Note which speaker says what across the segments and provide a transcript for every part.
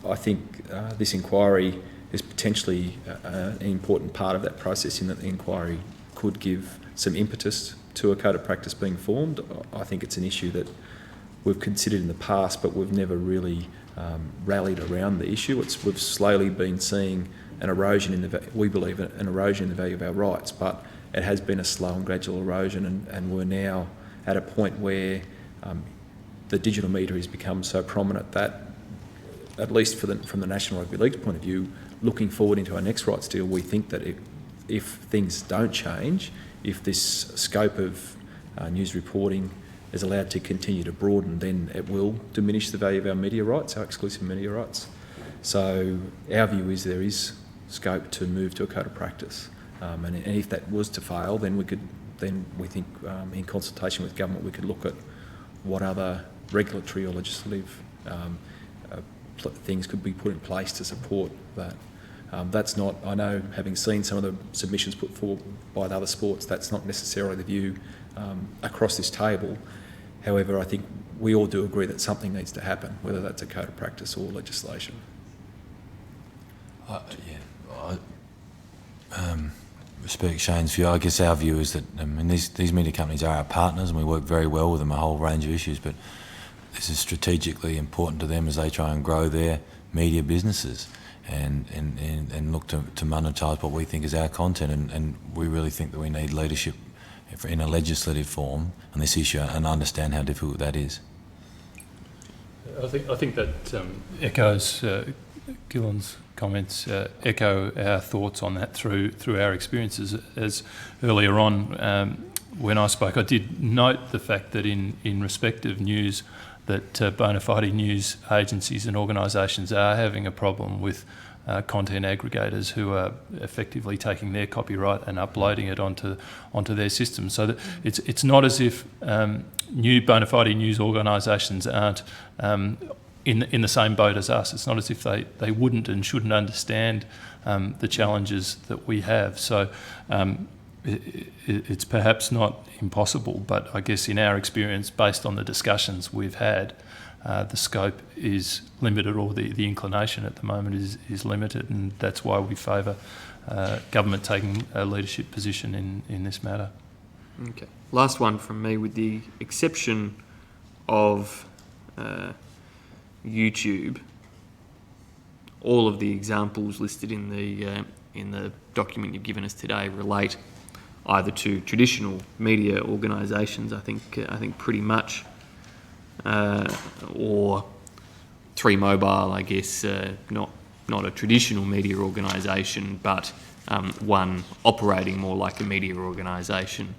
Speaker 1: I think this inquiry is potentially an important part of that process, in that the inquiry could give some impetus to a code of practice being formed. I think it's an issue that we've considered in the past, but we've never really rallied around the issue. We've slowly been seeing an erosion we believe an erosion in the value of our rights, but it has been a slow and gradual erosion, and we're now at a point where the digital media has become so prominent that, at least from the National Rugby League's point of view, looking forward into our next rights deal, we think that if things don't change, if this scope of news reporting is allowed to continue to broaden, then it will diminish the value of our media rights, our exclusive media rights. So our view is there is scope to move to a code of practice, and if that was to fail, then we think in consultation with government we could look at what other regulatory or legislative things could be put in place to support that. That's not, I know, having seen some of the submissions put forward by the other sports, that's not necessarily the view across this table. However, I think we all do agree that something needs to happen, whether that's a code of practice or legislation.
Speaker 2: Respect Shane's view. I guess our view is that these media companies are our partners, and we work very well with them a whole range of issues, but this is strategically important to them as they try and grow their media businesses and look to monetise what we think is our content, and we really think that we need leadership in a legislative form on this issue and understand how difficult that is.
Speaker 3: I think that echoes Gillen's comments, echo our thoughts on that through our experiences. As earlier on, when I spoke, I did note the fact that in respect of news, that bona fide news agencies and organisations are having a problem with content aggregators who are effectively taking their copyright and uploading it onto their system. So that it's not as if new bona fide news organisations aren't in the same boat as us. It's not as if they wouldn't and shouldn't understand the challenges that we have. So it's perhaps not impossible, but I guess in our experience, based on the discussions we've had, the scope is limited, or the inclination at the moment is limited, and that's why we favour government taking a leadership position in this matter.
Speaker 4: Okay. Last one from me, with the exception of YouTube. All of the examples listed in the document you've given us today relate either to traditional media organisations, I think pretty much, or 3 Mobile, I guess, not a traditional media organisation, but one operating more like a media organisation.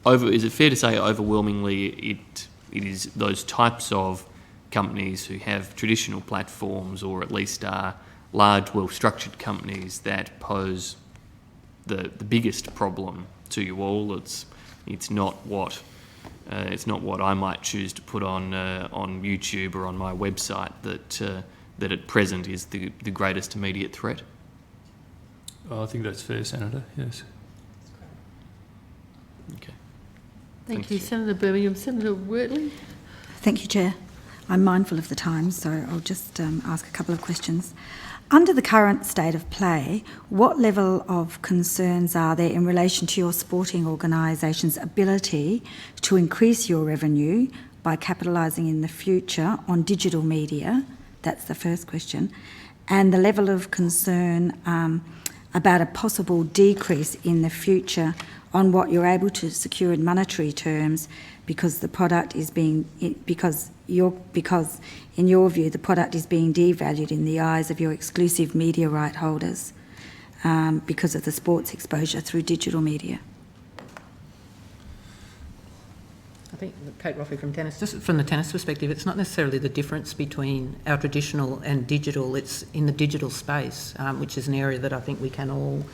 Speaker 4: Is it fair to say overwhelmingly it is those types of companies who have traditional platforms, or at least are large, well-structured companies, that pose the biggest problem to you all? It's not what I might choose to put on YouTube or on my website that at present is the greatest immediate threat.
Speaker 3: I think that's fair, Senator. Yes.
Speaker 4: Okay.
Speaker 5: Thank you, Senator Birmingham. Senator Wortley.
Speaker 6: Thank you, Chair. I'm mindful of the time, so I'll just ask a couple of questions. Under the current state of play, what level of concerns are there in relation to your sporting organisation's ability to increase your revenue by capitalising in the future on digital media? That's the first question. And the level of concern about a possible decrease in the future on what you're able to secure in monetary terms, because the product is because in your view the product is being devalued in the eyes of your exclusive media right holders because of the sports exposure through digital media.
Speaker 7: I think Kate Roffey from tennis, just from the tennis perspective, it's not necessarily the difference between our traditional and digital. It's in the digital space, which is an area that I think we can all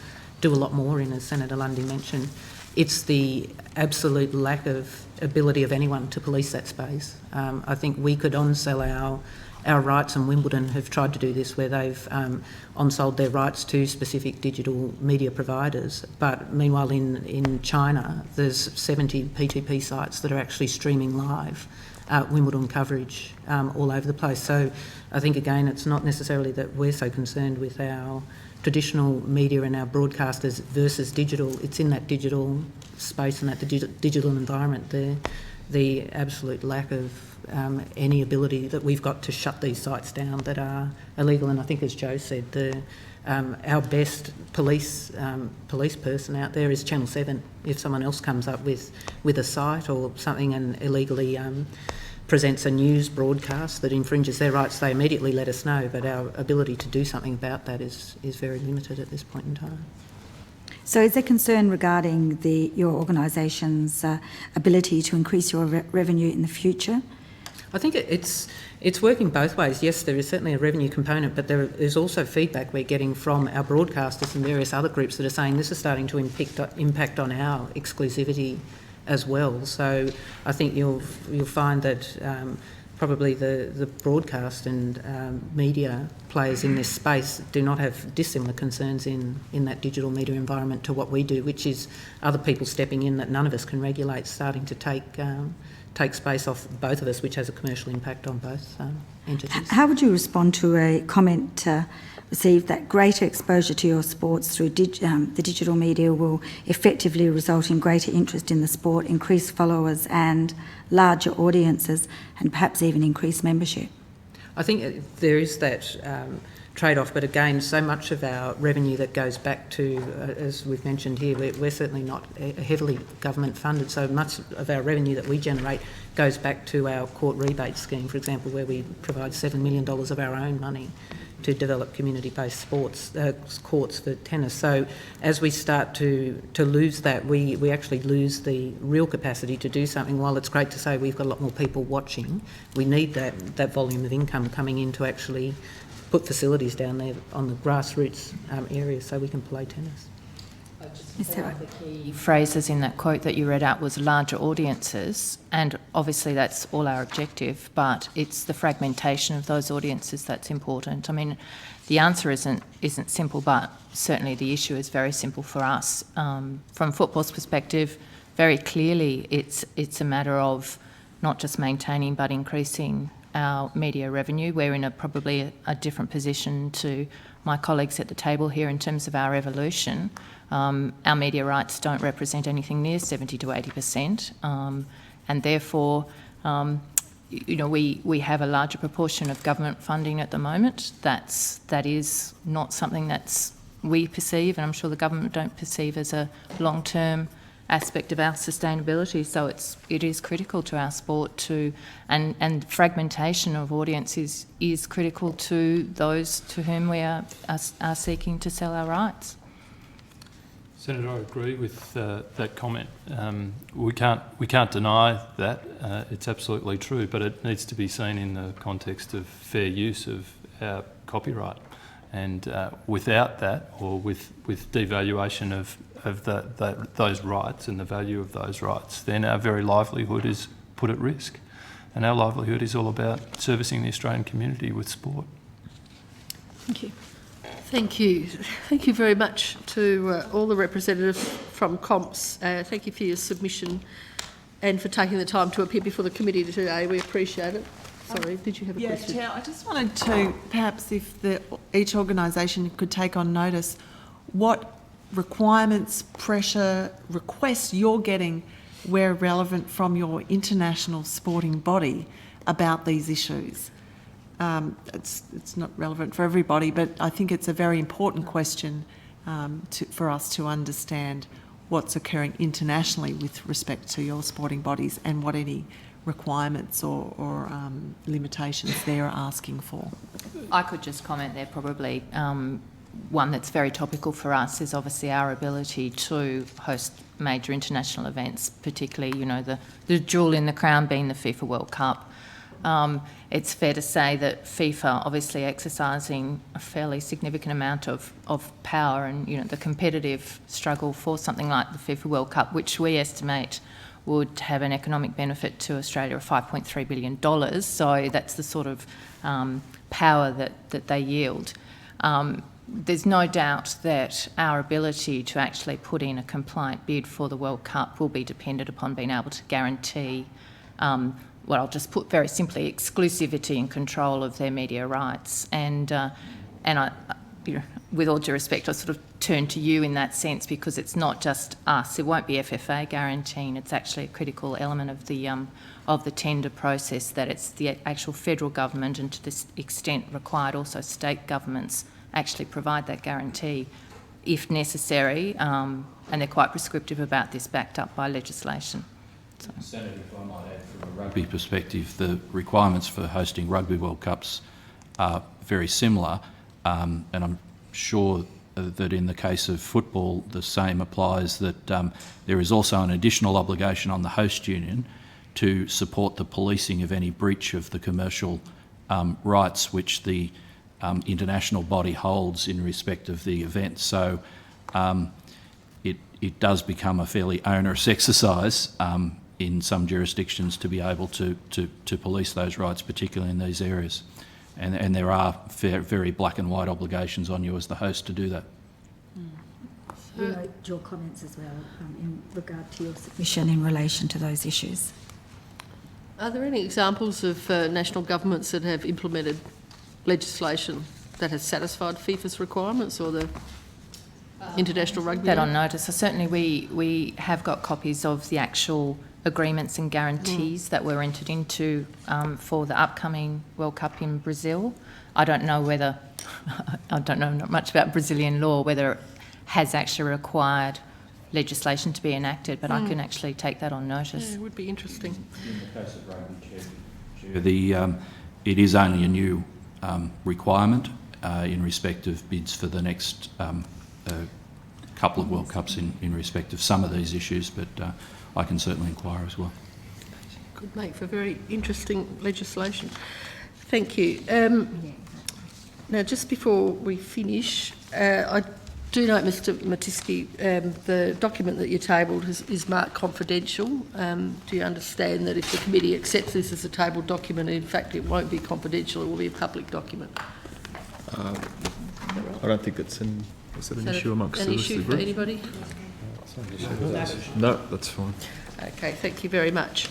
Speaker 7: do a lot more in, as Senator Lundy mentioned. It's the absolute lack of ability of anyone to police that space. I think we could on-sell our rights, and Wimbledon have tried to do this, where they've on-sold their rights to specific digital media providers. But meanwhile in China, there's 70 P2P sites that are actually streaming live Wimbledon coverage all over the place. So I think, again, it's not necessarily that we're so concerned with our traditional media and our broadcasters versus digital. It's in that digital space and that digital environment there, the absolute lack of any ability that we've got to shut these sites down that are illegal. And I think, as Joe said, our best police person out there is Channel 7. If someone else comes up with a site or something and illegally presents a news broadcast that infringes their rights, they immediately let us know. But our ability to do something about that is very limited at this point in time.
Speaker 6: So is there concern regarding your organisation's ability to increase your revenue in the future?
Speaker 7: I think it's working both ways. Yes, there is certainly a revenue component, but there is also feedback we're getting from our broadcasters and various other groups that are saying this is starting to impact on our exclusivity as well. So I think you'll find that probably the broadcast and media players in this space do not have dissimilar concerns in that digital media environment to what we do, which is other people stepping in that none of us can regulate, starting to take space off both of us, which has a commercial impact on both entities.
Speaker 6: How would you respond to a comment received that greater exposure to your sports through the digital media will effectively result in greater interest in the sport, increased followers and larger audiences, and perhaps even increased membership? I
Speaker 7: think there is that trade-off, but again, so much of our revenue that goes back to, as we've mentioned here, we're certainly not heavily government funded, so much of our revenue that we generate goes back to our court rebate scheme, for example, where we provide $7 million of our own money to develop community-based sports courts for tennis. So as we start to lose that, we actually lose the real capacity to do something. While it's great to say we've got a lot more people watching, we need that volume of income coming in to actually put facilities down there on the grassroots areas so we can play tennis.
Speaker 8: One of the key phrases in that quote that you read out was larger audiences, and obviously that's all our objective, but it's the fragmentation of those audiences that's important. I mean, the answer isn't simple, but certainly the issue is very simple for us. From football's perspective, very clearly it's a matter of not just maintaining but increasing our media revenue. We're in probably a different position to my colleagues at the table here in terms of our evolution. Our media rights don't represent anything near 70 to 80%, and therefore, we have a larger proportion of government funding at the moment. That is not something we perceive, and I'm sure the government don't perceive as a long-term aspect of our sustainability. So it is critical to our sport and fragmentation of audience is critical to those to whom we are seeking to sell our rights.
Speaker 3: Senator, I agree with that comment. We can't deny that. It's absolutely true, but it needs to be seen in the context of fair use of our copyright. And without that, or with devaluation of those rights and the value of those rights, then our very livelihood is put at risk. And our livelihood is all about servicing the Australian community with sport.
Speaker 5: Thank you. Thank you. Thank you very much to all the representatives from COMPS. Thank you for your submission and for taking the time to appear before the committee today. We appreciate it. Sorry, did you have a question?
Speaker 9: Chair, I just wanted to, perhaps if each organisation could take on notice what requirements, pressure, requests you're getting where relevant from your international sporting body about these issues. It's not relevant for everybody, but I think it's a very important question for us to understand what's occurring internationally with respect to your sporting bodies and what any requirements or limitations they're asking for.
Speaker 8: I could just comment there probably. One that's very topical for us is obviously our ability to host major international events, particularly, the jewel in the crown being the FIFA World Cup. It's fair to say that FIFA obviously exercising a fairly significant amount of power and, the competitive struggle for something like the FIFA World Cup, which we estimate would have an economic benefit to Australia of $5.3 billion. So that's the sort of power that they yield. There's no doubt that our ability to actually put in a compliant bid for the World Cup will be dependent upon being able to guarantee well, I'll just put very simply, exclusivity and control of their media rights. And I, with all due respect, I sort of turn to you in that sense, because it's not just us. It won't be FFA guaranteeing. It's actually a critical element of the tender process, that it's the actual federal government, and to this extent required also state governments actually provide that guarantee if necessary, and they're quite prescriptive about this, backed up by legislation. So.
Speaker 10: Senator, if I might add, from a rugby perspective, the requirements for hosting Rugby World Cups are very similar, and I'm sure that in the case of football the same applies, that there is also an additional obligation on the host union to support the policing of any breach of the commercial rights which the international body holds in respect of the event. So it does become a fairly onerous exercise in some jurisdictions to be able to police those rights, particularly in these areas. And there are very black and white obligations on you as the host to do that.
Speaker 6: We note your comments as well in regard to your submission in relation to those issues.
Speaker 5: Are there any examples of national governments that have implemented legislation that has satisfied FIFA's requirements or the International Rugby
Speaker 8: That
Speaker 5: League?
Speaker 8: on notice. So certainly we have got copies of the actual agreements and guarantees that were entered into for the upcoming World Cup in Brazil. I don't know not much about Brazilian law, whether it has actually required legislation to be enacted, but I can actually take that on notice.
Speaker 5: Yeah, it would be interesting.
Speaker 10: In the case of rugby, Chair, it is only a new requirement in respect of bids for the next couple of World Cups in respect of some of these issues, but I can certainly inquire as well.
Speaker 5: Could make for very interesting legislation. Thank you. Now, just before we finish, I do note, Mr Matiski, the document that you tabled is marked confidential. Do you understand that if the committee accepts this as a tabled document, in fact it won't be confidential, it will be a public document?
Speaker 1: I don't think that's an issue amongst
Speaker 5: an
Speaker 1: the
Speaker 5: issue for
Speaker 1: group.
Speaker 5: anybody?
Speaker 1: No, that's fine.
Speaker 5: Okay, thank you very much.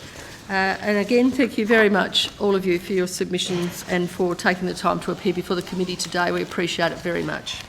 Speaker 5: And again, thank you very much, all of you, for your submissions and for taking the time to appear before the committee today. We appreciate it very much.